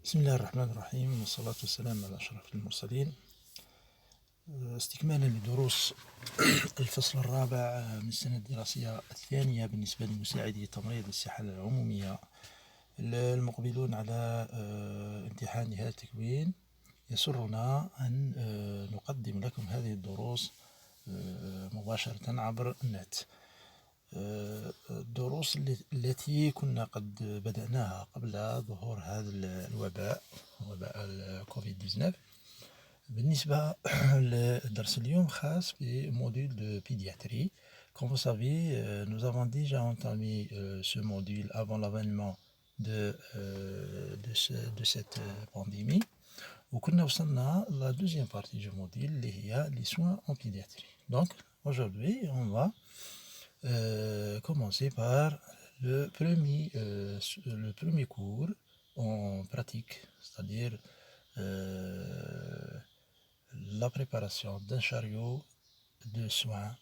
بسم الله الرحمن الرحيم والصلاة والسلام على أشرف المرسلين. استكمالا لدروس الفصل الرابع من السنة الدراسية الثانية بالنسبة لمساعدي تمريض الصحة العمومية المقبلون على امتحان نهاية التكوين، يسرنا أن نقدم لكم هذه الدروس مباشرة عبر النت. الدروس التي كنا قد بدأناها قبل ظهور هذا الوباء، وباء الكوفيد-19. بالنسبة للدرس اليوم خاص بموديل de pédiatrie. Comme vous savez, nous avons déjà entamé ce module avant l'avènement de cette pandémie. وكنا وصلنا la deuxième partie du module اللي هي les soins en pédiatrie. Donc aujourd'hui on va commencer par le premier cours en pratique, c'est-à-dire la préparation d'un chariot de soins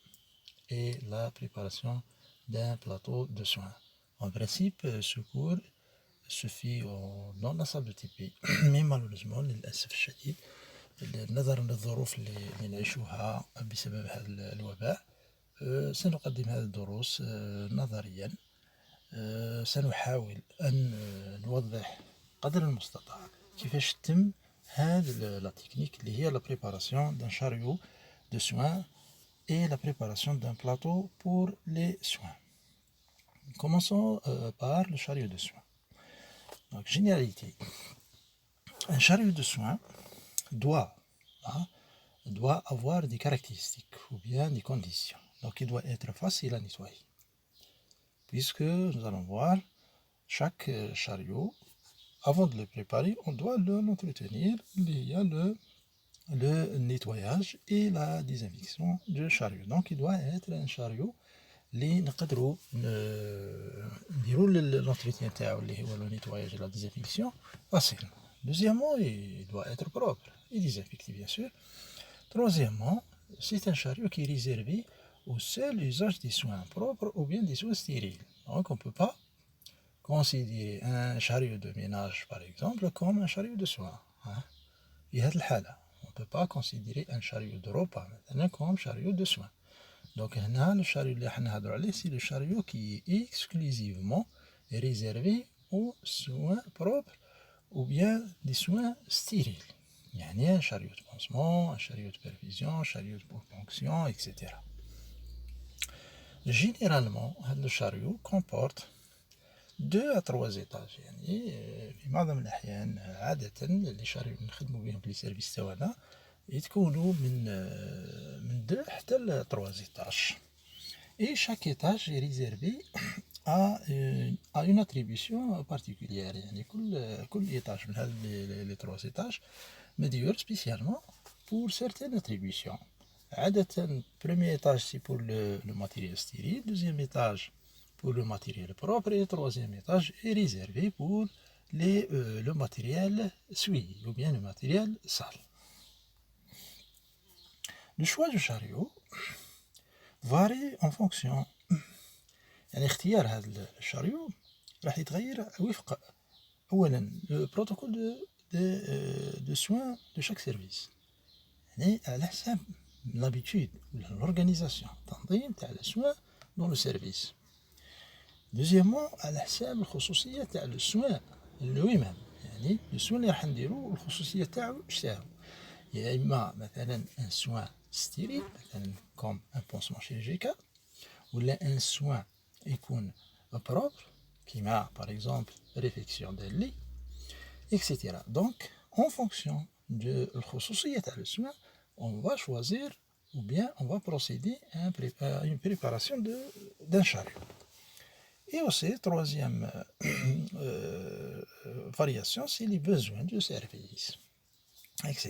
et la préparation d'un plateau de soins. En principe, ce cours se fait dans la salle de TP, mais malheureusement للأسف الشديد نظرا للظروف اللي نعيشها بسبب هذا الوباء سنقدم هذه الدروس نظريا. سنحاول أن نوضح قدر المستطاع كيفاش تتم هذه لا تكنيك اللي هي la préparation d'un chariot de soins et la préparation d'un plateau pour les soins. Commençons par le chariot de soins. Donc, généralité. Un chariot de soins doit avoir des caractéristiques ou bien des conditions. Donc il doit être facile à nettoyer. Puisque nous allons voir, chaque chariot, avant de le préparer, on doit l'entretenir. Il y a le nettoyage et la désinfection du chariot. Donc il doit être un chariot اللي نقدروا نديروا l'entretien تاعو اللي هو le nettoyage et la désinfection facile. Deuxièmement, il doit être propre et désinfecté bien sûr. Troisièmement, c'est un chariot qui est réservé au seul usage des soins propres ou bien des soins stériles. Donc on ne peut pas considérer un chariot de ménage par exemple comme un chariot de soins. في هذه الحالة on ne peut pas considérer un chariot de repas مثلا comme chariot de soins. Donc هنا le chariot اللي احنا نهضروا عليه c'est le chariot qui est exclusivement réservé aux soins propres ou bien des soins stériles. يعني un chariot de pansement, un chariot de perfusion, un chariot de ponction, etc. Généralement, le chariot comporte 2 à 3 étages. يعني في معظم الأحيان عادة اللي شاريو نخدموا بهم في السيرفيس تاعنا يتكونوا من 2 حتى ل 3 étages. Et chaque étage est réservé à une attribution particulière. يعني كل étage من هذه les 3 étages مديور spécialement pour certaines attributions. عادة premier étage c'est pour le matériel stérile, deuxième étage pour le matériel propre et le troisième étage est réservé pour le matériel souillé ou bien le matériel sale. Le choix du chariot varie en fonction. يعني اختيار هذا الشاريو راح يتغير وفق أولا le protocole de soins de chaque service. يعني على حساب l'habitude l'organisation التنظيم تاع les soins dans le service. Deuxièmement على حساب الخصوصية تاع لو سوان lui-même. يعني لو سوان اللي راح نديرو الخصوصية تاعو شتاهو. يا إما مثلا un soin stérile مثلا comme un pansement chirurgical ولا un soin يكون propre كيما par exemple réfection d'un lit, etc. Donc en fonction de الخصوصية تاع لو سوان on va choisir ou bien on va procéder à une préparation d'un chariot. Et aussi, troisième variation, c'est les besoins de service, etc.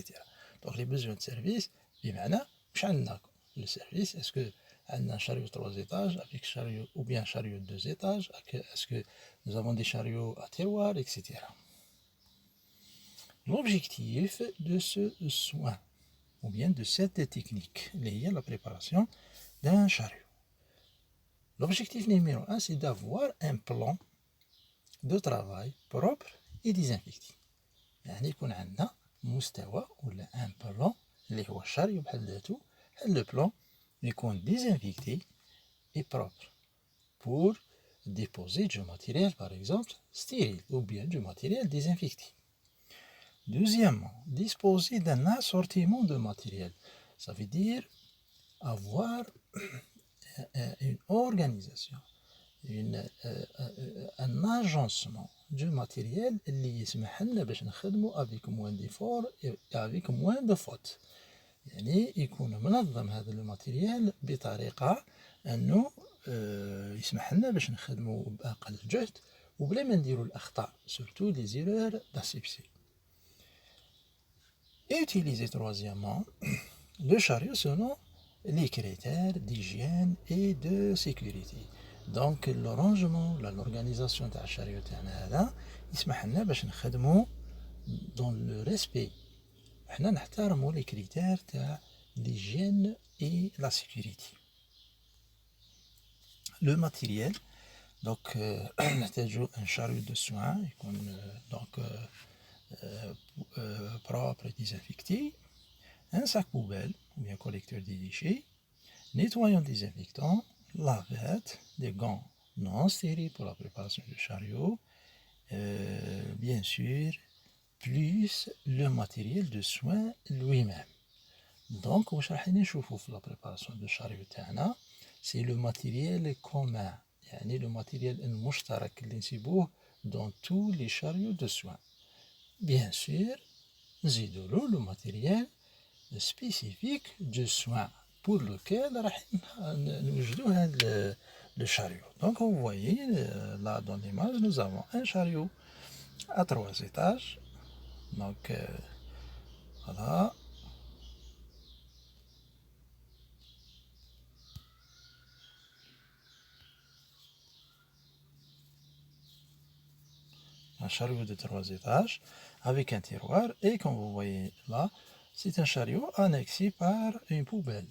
Donc les besoins de service, بمعنى مش عندنا le service, est-ce que عندنا un chariot 3 étages avec chariot ou bien chariot 2 étages, est-ce que nous avons des chariots à terroir, etc. L'objectif de ce soin ou bien de cette technique liée à la préparation d'un chariot. L'objectif numéro 1, c'est d'avoir un plan de travail propre et désinfecté. يعني يكون عندنا مستوى ولا ان بلان اللي هو الشاريو بحد ذاته. هاد لو بلان يكون ديزانفيكتي اي بروبر pour déposer du matériel par exemple stérile ou bien du matériel désinfecté. Deuxièmement, disposer d'un assortiment de matériel. Ça veut dire avoir une organisation, un agencement du matériel اللي يسمح لنا باش نخدموا avec moins d'efforts et avec moins de fautes. يعني يكون منظم هذا الماتيريال بطريقة أنه يسمح لنا باش نخدموا بأقل جهد وبلا ما نديروا الأخطاء surtout les erreurs d'asepsie. Et utiliser troisièmement le chariot selon les critères d'hygiène et de sécurité. Donc le rangement, l'organisation تاع الشاريو تاعنا هذا يسمح لنا باش نخدموا dans le respect. احنا نحترموا les critères تاع l'hygiène et la sécurité. Le matériel, donc نحتاجوا un chariot de soins يكون donc propre et désinfecté, un sac poubelle ou bien collecteur des déchets, nettoyant désinfectant, lavette, des gants non stériles pour la préparation du chariot, bien sûr, plus le matériel de soins lui-même. Donc, واش راح نشوفوا في la préparation du chariot تاعنا c'est le matériel commun, يعني le matériel المشترك اللي نسيبوه dans tous les chariots de soins. Bien sûr, نزيدوا le matériel spécifique de soins pour lequel راح نوجدوا هذا le chariot. Donc vous voyez là dans l'image nous avons un chariot à 3 étages. Donc voilà. Un chariot de 3 étages avec un tiroir et comme vous voyez là, c'est un chariot annexé par une poubelle.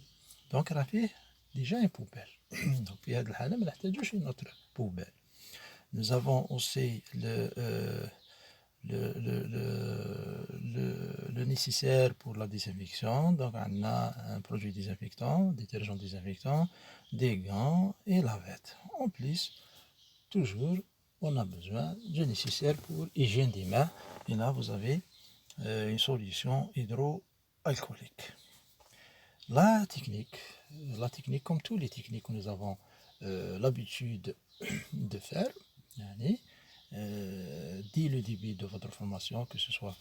Donc il a fait déjà une poubelle. Donc في هذه الحالة ما نحتاجوش une autre poubelle. Nous avons aussi le nécessaire pour la désinfection. Donc on a un produit désinfectant, détergent désinfectant, des gants et lavette. En plus, toujours on a besoin du nécessaire pour hygiène des mains. Et là, vous avez une solution hydroalcoolique. La technique, comme toutes les techniques que nous avons l'habitude de faire, dès le début de votre formation, que ce soit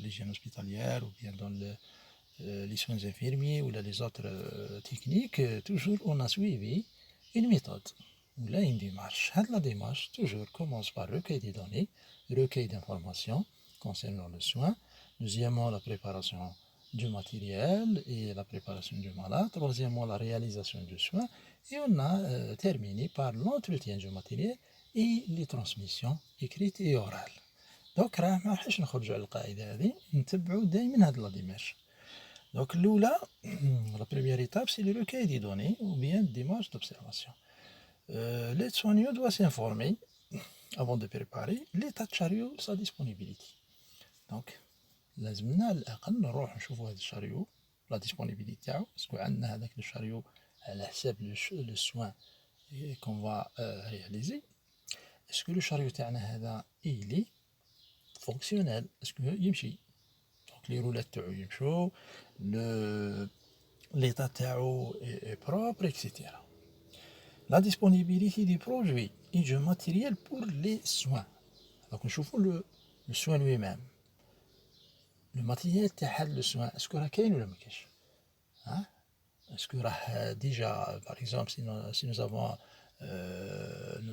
l'hygiène hospitalière ou bien dans les soins infirmiers ou les autres techniques, toujours on a suivi une méthode. Là, une démarche. La démarche toujours commence par recueil des données, recueil d'informations concernant le soin. Deuxièmement, la préparation du matériel et la préparation du malade. Troisièmement, la réalisation du soin. Et on a terminé par l'entretien du matériel et les transmissions écrites et orales. Donc, ما راحش نخرجوا على القاعدة هذه، نتبعوا دائما هذه la démarche. Donc, الأولى, la première étape, c'est le recueil des données ou bien démarche d'observation. L'aide-soignant doit s'informer avant de préparer l'état de chariot, sa disponibilité. Donc, لازمنا على الأقل نروح نشوفوا هذا الشاريو لا ديسبونيبيليتي تاعو اسكو عندنا هذاك الشاريو على حساب لو سوان كون فا رياليزي. اسكو لو شاريو تاعنا هذا إلي فونكسيونيل، اسكو يمشي، دونك لي رولات تاعو يمشو، ليطا تاعو بروبر اكسيتيرا. La disponibilité des produits et du matériel pour les soins. Donc, nous voyons le soin lui-même. Le matériel تاع le soin, est-ce que كاين ولا ما كاينش؟ Est-ce que déjà, par exemple, si nous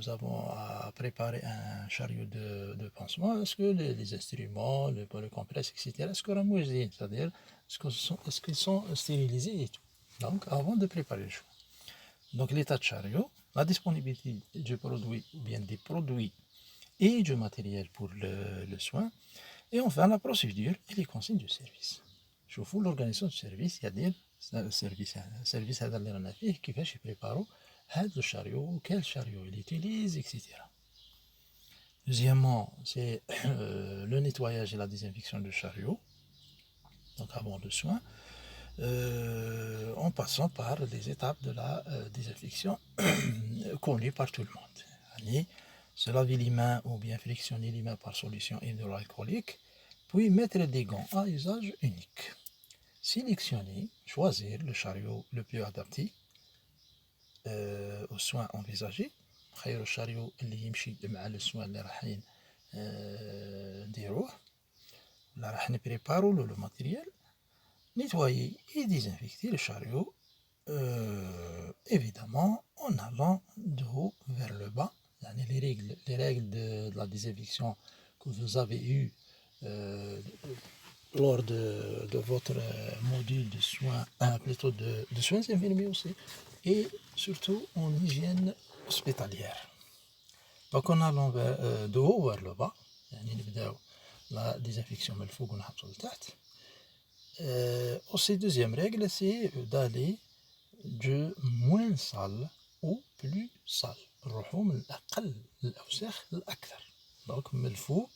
avons à préparer un chariot de pansement, est-ce que les instruments, le compresse, etc., est-ce que موجودين, c'est-à-dire est-ce qu'ils sont stérilisés et tout. Donc, avant de préparer le choix. Donc l'état de chariot, la disponibilité du produit ou bien des produits et du matériel pour le soin, et enfin la procédure et les consignes du service. شوفوا l'organisation du service, c'est-à-dire السيرفيس هذا اللي رانا فيه كيفاش يبريبارو هذا الشاريو، quel chariot il utilise, etc. Deuxièmement, c'est le nettoyage et la désinfection du chariot, donc avant le soin, en passant par les étapes de la désinfection connues par tout le monde. Se laver les mains ou bien frictionner les mains par solution hydroalcoolique, puis mettre des gants à usage unique. Sélectionner, choisir le chariot le plus adapté aux soins envisagés. خير الشاريو اللي يمشي مع السوان اللي رايحين نديروه ولا راح نبريبارو لو ماتيريال. Nettoyer et désinfecter le chariot, évidemment en allant de haut vers le bas. Les règles de la désinfection que vous avez eues lors de votre module de soins, plutôt de soins infirmiers aussi, et surtout en hygiène hospitalière. Donc en allant de haut vers le bas, la désinfection من الفوق ونهبطوا لتحت. Aussi, deuxième règle, c'est d'aller de moins sale au plus sale. نروحوا من الأقل للأوسخ للأكثر. donc من الفوق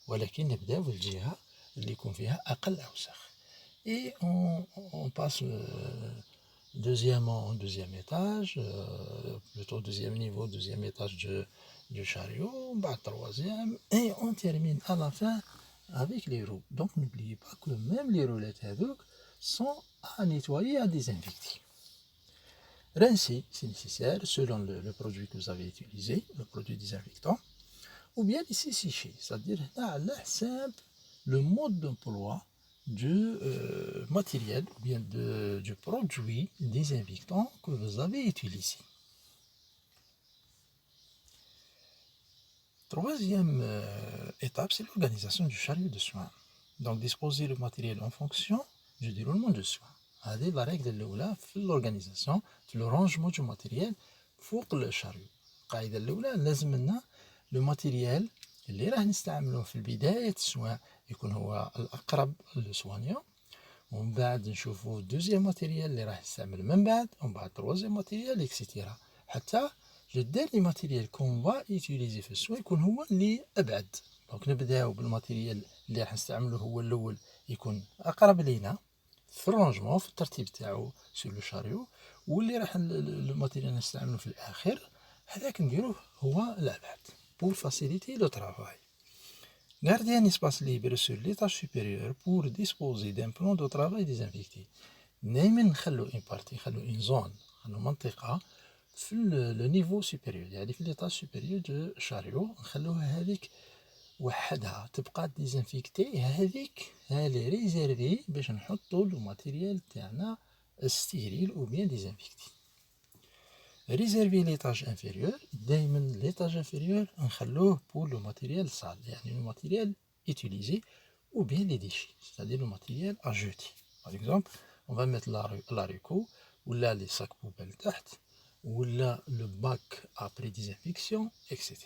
ولكن نبداو بالجهة اللي يكون فيها أقل أوسخ. Et on passe deuxièmement au deuxième étage, plutôt deuxième niveau, deuxième étage du chariot, troisième, et on termine à la fin avec les roues. Donc n'oubliez pas que même les roulettes sont à nettoyer et à désinfecter. Rincer, c'est nécessaire, selon le produit que vous avez utilisé, le produit désinfectant, ou bien laisser sécher, c'est-à-dire simple le mode d'emploi du matériel ou bien du produit désinfectant que vous avez utilisé. Troisième étape, c'est l'organisation du chariot de soins. Donc disposer le matériel en fonction du déroulement de soins. هذه la règle الأولى في l'organisation, في le rangement du matériel فوق الشاريو. القاعدة الأولى لازم لنا لو ماتيريال اللي راح نستعمله في بداية السوان يكون هو الأقرب للسوانيون، ومن بعد نشوفوا دوزيام ماتيريال اللي راح نستعمل من بعد، ومن بعد تروازيام ماتيريال اكسيتيرا، حتى لو ديرني ماتيريال كون فا يوتيليزي في السوان يكون هو اللي أبعد. دونك نبداو بالماتيريال اللي راح نستعمله هو الأول يكون أقرب لينا في الرونجمون في الترتيب تاعو سور لو شاريو، واللي راح الماتيريال نستعمله في الآخر هذاك نديروه هو الأبعد pour faciliter le travail. Gardez un espace libre sur l'étage supérieur pour disposer d'un plan de travail désinfecté. دايما نخلو une partie، نخلو une zone، نخلو منطقة في le niveau supérieur، يعني في l'étage supérieur du chariot نخلوها هذيك وحدها تبقى ديزانفيكتي، هذيك هالي ريزيرفي باش نحطو لو ماتيريال تاعنا ستيريل او بيان ديزانفيكتي. ريزيرفي ليطاج انفيريور، دايما ليطاج انفيريور نخلوه بور لو ماتيريال سال، يعني لو ماتيريال utilisé ou bien les déchets, c'est-à-dire le matériel à jeter. Par exemple, on va mettre l'haricot, ou là les sacs poubelles تحت, ou là le bac après désinfection, etc.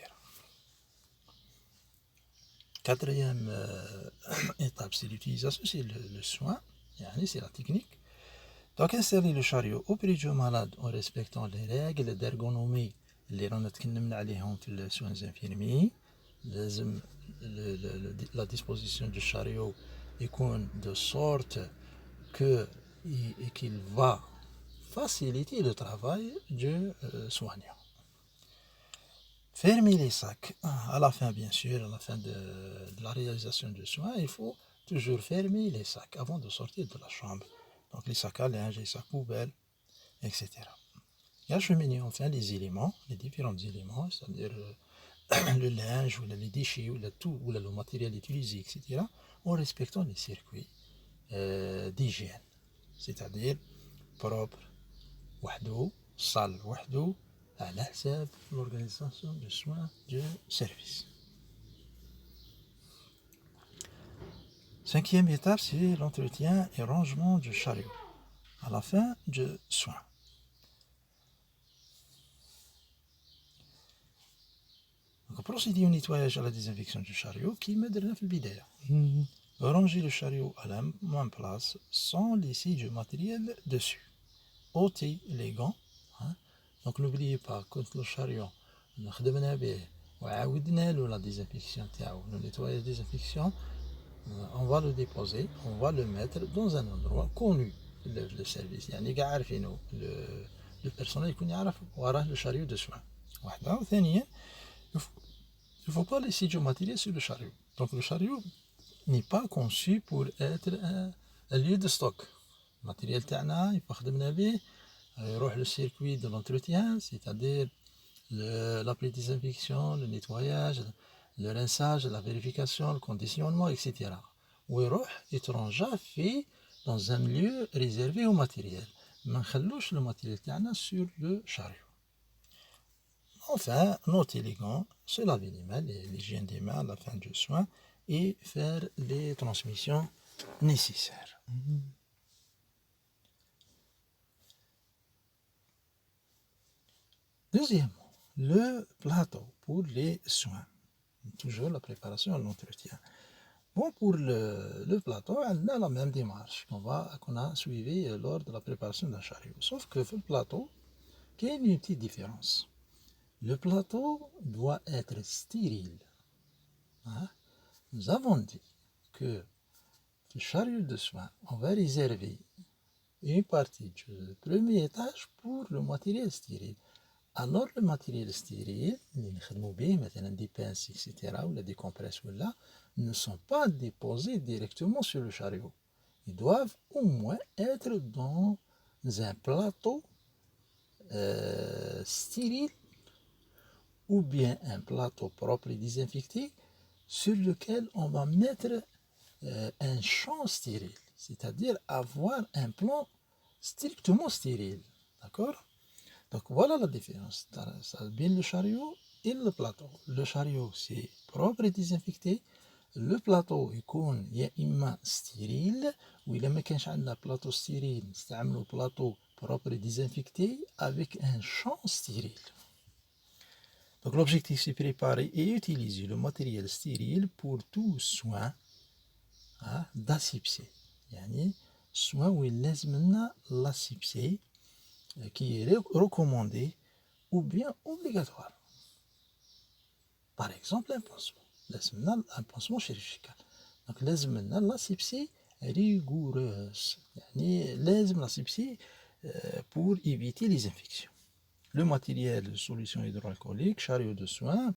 Quatrième étape, c'est l'utilisation, c'est le soin, c'est la technique. Donc installer le chariot auprès du malade en respectant les règles d'ergonomie اللي رانا تكلمنا عليهم في السوان infirmiers. لازم la disposition du chariot يكون de sorte que qu'il va faciliter le travail du soignant. Fermer les sacs. À la fin, bien sûr, à la fin de la réalisation du soin, il faut toujours fermer les sacs avant de sortir de la chambre. Donc les sacs à linge, les sacs poubelles, etc. Et acheminer enfin les éléments, les différents éléments, c'est-à-dire le linge, ou les déchets, ou tout, ou le matériel utilisé, etc., en respectant les circuits d'hygiène. C'est-à-dire propre, وحده, sale, وحده, على حساب l'organisation de soins du service. Cinquième étape, c'est l'entretien et rangement du chariot à la fin du soin. Donc, procéder au nettoyage à la désinfection du chariot qui me donne في البداية. Ranger le chariot à la même place sans laisser du matériel dessus. ôter les gants. Donc n'oubliez pas, quand le chariot خدمنا به وعاودنا له la désinfection تاعو le nettoyage désinfection on va le déposer on va le mettre dans un endroit connu le service يعني كاع عارفينه le personnel يكون يعرف وراه le chariot de soins واحدة وثانيا il ne faut pas laisser du matériel sur le chariot donc le chariot n'est pas conçu pour être un lieu de stock الماتيريال تاعنا يبقى خدمنا به يروح le circuit de l'entretien c'est-à-dire l'après-désinfection, le nettoyage, le rinçage, la vérification, le conditionnement, etc. ويروح يترونجا fait dans un lieu réservé au matériel. ما نخلوش le matériel تاعنا sur le chariot. Enfin, notre élégant, se laver les mains, l'hygiène des mains à la fin du soin et faire les transmissions nécessaires. Deuxièmement, le plateau pour les soins. Toujours la préparation et l'entretien. Bon, pour le plateau, on a la même démarche qu'on a suivi lors de la préparation d'un chariot. Sauf que le plateau, il y a une petite différence. Le plateau doit être stérile. Hein? Nous avons dit que le chariot de soins, on va réserver une partie du premier étage pour le matériel stérile. Alors le matériel stérile, des pinces, etc., ou des compresses, ne sont pas déposés directement sur le chariot. Ils doivent au moins être dans un plateau stérile ou bien un plateau propre et désinfecté sur lequel on va mettre un champ stérile, c'est-à-dire avoir un plan strictement stérile. D'accord? Donc voilà la différence. Ça bien le chariot et le plateau. Le chariot c'est propre et désinfecté. Le plateau يكون يا إما ستيريل وإلا ما كانش عندنا plateau stérile نستعملوا plateau propre et désinfecté avec un champ stérile. Donc l'objectif c'est préparer et utiliser le matériel stérile pour tout soin d'asepsie. يعني soin وين لازم لنا l'asepsie qui est recommandé ou bien obligatoire. Par exemple, un pansement. Un pansement chirurgical. Donc, لازم لنا l'asepsie rigoureuse. يعني لازم l'asepsie pour éviter les infections. Le matériel de solution hydroalcoolique, chariot de soins,